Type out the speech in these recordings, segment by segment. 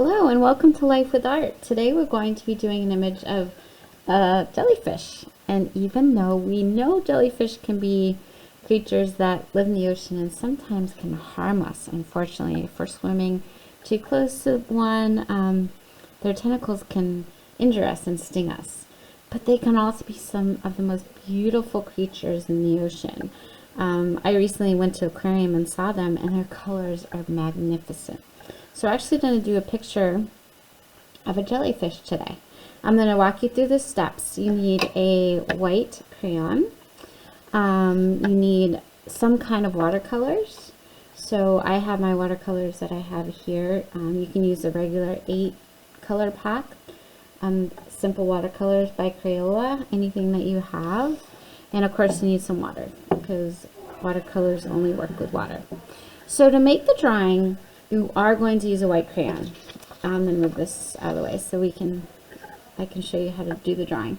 Hello and welcome to Life with Art. Today we're going to be doing an image of a jellyfish. And even though we know jellyfish can be creatures that live in the ocean and sometimes can harm us, unfortunately, if we're swimming too close to one, their tentacles can injure us and sting us. But they can also be some of the most beautiful creatures in the ocean. I recently went to an aquarium and saw them, and their colors are magnificent. So we're actually going to do a picture of a jellyfish today. I'm going to walk you through the steps. You need a white crayon. You need some kind of watercolors. So I have my watercolors that I have here. You can use a regular 8 color pack. Simple watercolors by Crayola, anything that you have. And of course you need some water because watercolors only work with water. So to make the drawing, you are going to use a white crayon. I'm going to move this out of the way so I can show you how to do the drawing.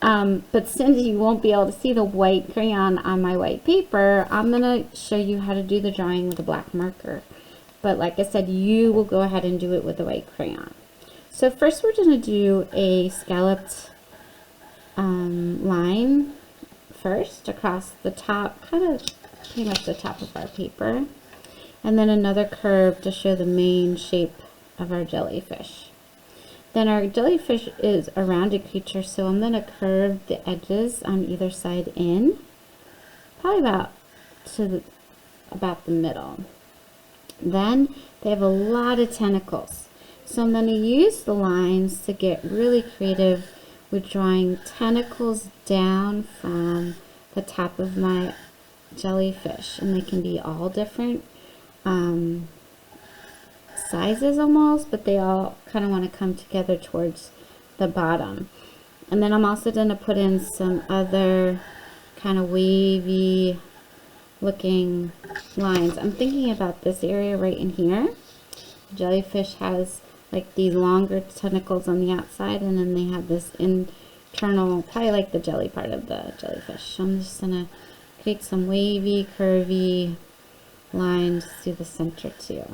But since you won't be able to see the white crayon on my white paper, I'm going to show you how to do the drawing with a black marker. But like I said, you will go ahead and do it with a white crayon. So first we're going to do a scalloped line first across the top, kind of pretty much the top of our paper. And then another curve to show the main shape of our jellyfish. Then our jellyfish is a rounded creature, so I'm going to curve the edges on either side in, probably about the middle. Then they have a lot of tentacles, so I'm going to use the lines to get really creative with drawing tentacles down from the top of my jellyfish, and they can be all different sizes almost, but they all kind of want to come together towards the bottom. And then I'm also going to put in some other kind of wavy looking lines. I'm thinking about this area right in here. Jellyfish has like these longer tentacles on the outside, and then they have this internal, probably like the jelly part of the jellyfish. So I'm just going to create some wavy, curvy lines through the center too,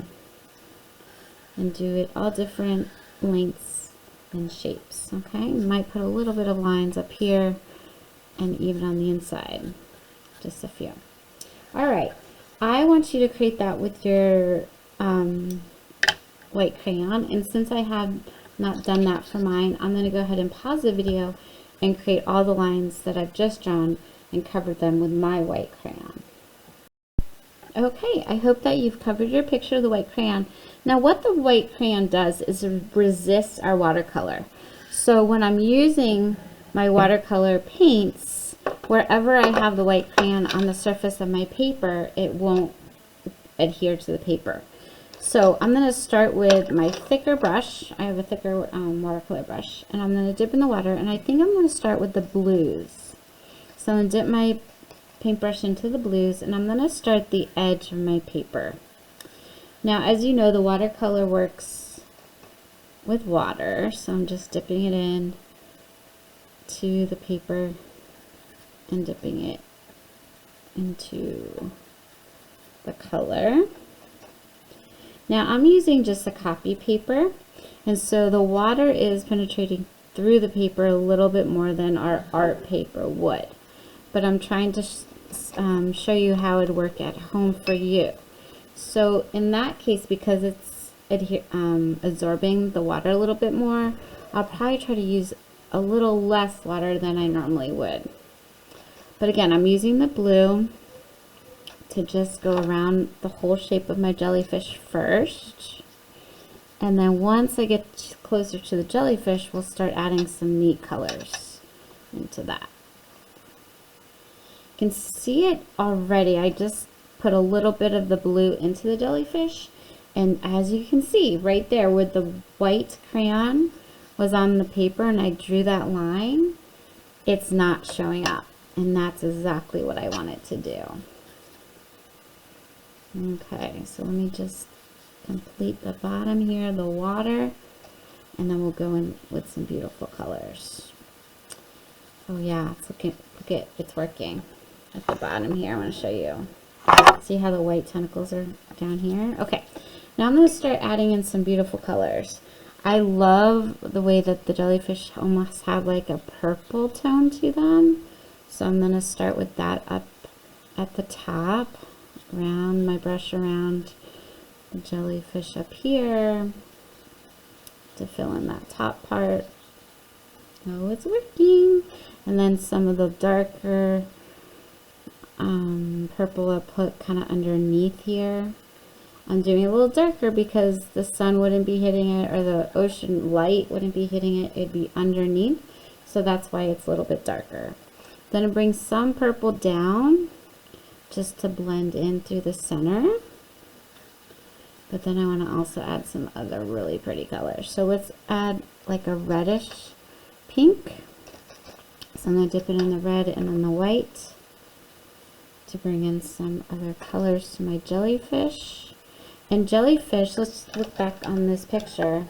and do it all different lengths and shapes. Okay, you might put a little bit of lines up here and even on the inside, just a few. All right, I want you to create that with your white crayon, and since I have not done that for mine, I'm going to go ahead and pause the video and create all the lines that I've just drawn and cover them with my white crayon. Okay, I hope that you've covered your picture of the white crayon. Now what the white crayon does is resist our watercolor. So when I'm using my watercolor paints, wherever I have the white crayon on the surface of my paper, it won't adhere to the paper. So I'm going to start with my thicker brush. I have a thicker watercolor brush, and I'm going to dip in the water, and I think I'm going to start with the blues. So I'm going to dip my paintbrush into the blues, and I'm going to start the edge of my paper. Now, as you know, the watercolor works with water, so I'm just dipping it in to the paper and dipping it into the color. Now I'm using just a copy paper, and so the water is penetrating through the paper a little bit more than our art paper would. But I'm trying to show you how it would work at home for you. So in that case, because it's absorbing the water a little bit more, I'll probably try to use a little less water than I normally would. But again, I'm using the blue to just go around the whole shape of my jellyfish first. And then once I get closer to the jellyfish, we'll start adding some neat colors into that. You can see it already. I just put a little bit of the blue into the jellyfish, and as you can see right there where the white crayon was on the paper and I drew that line, it's not showing up, and that's exactly what I want it to do. Okay, so let me just complete the bottom here, the water, and then we'll go in with some beautiful colors. Oh yeah, look at it's working. At the bottom here, I want to show you. See how the white tentacles are down here? Okay, Now I'm going to start adding in some beautiful colors. I love the way that the jellyfish almost have like a purple tone to them. So I'm going to start with that up at the top, round my brush around the jellyfish up here to fill in that top part. Oh, it's working. And then some of the darker purple I put kind of underneath here. I'm doing a little darker because the sun wouldn't be hitting it, or the ocean light wouldn't be hitting it. It'd be underneath. So that's why it's a little bit darker. Then I bring some purple down just to blend in through the center. But then I want to also add some other really pretty colors. So let's add like a reddish pink. So I'm going to dip it in the red and then the white to bring in some other colors to my jellyfish. And jellyfish, let's look back on this picture.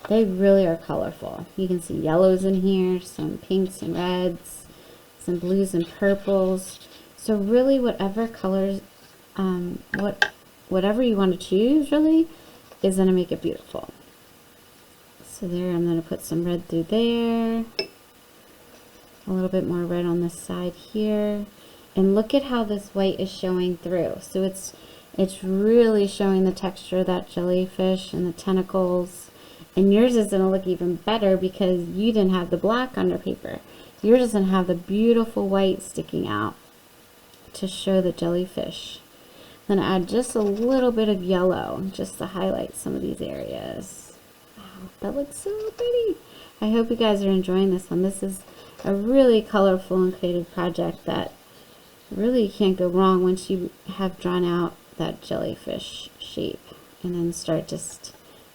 They really are colorful. You can see yellows in here, some pinks and reds, some blues and purples. So really whatever colors, whatever you want to choose really is going to make it beautiful. So there, I'm going to put some red through there. A little bit more red on this side here. And look at how this white is showing through. So it's really showing the texture of that jellyfish and the tentacles. And yours is going to look even better because you didn't have the black on your paper. Yours is going to have the beautiful white sticking out to show the jellyfish. Then add just a little bit of yellow just to highlight some of these areas. Wow, that looks so pretty. I hope you guys are enjoying this one. This is a really colorful and creative project that really can't go wrong once you have drawn out that jellyfish shape and then start just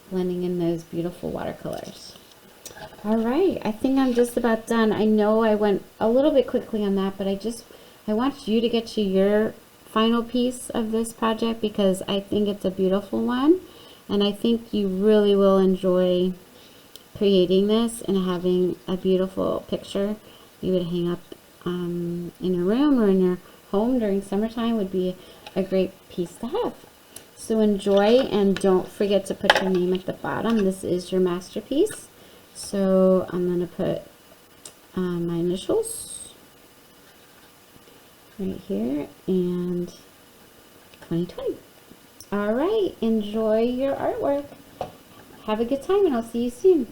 blending in those beautiful watercolors. All right, I think I'm just about done. I know I went a little bit quickly on that, but I want you to get to your final piece of this project because I think it's a beautiful one, and I think you really will enjoy creating this and having a beautiful picture you would hang up in your room or in your home during summertime. Would be a great piece to have. So enjoy, and don't forget to put your name at the bottom. This is your masterpiece. So I'm going to put my initials right here and 2020. All right, enjoy your artwork. Have a good time, and I'll see you soon.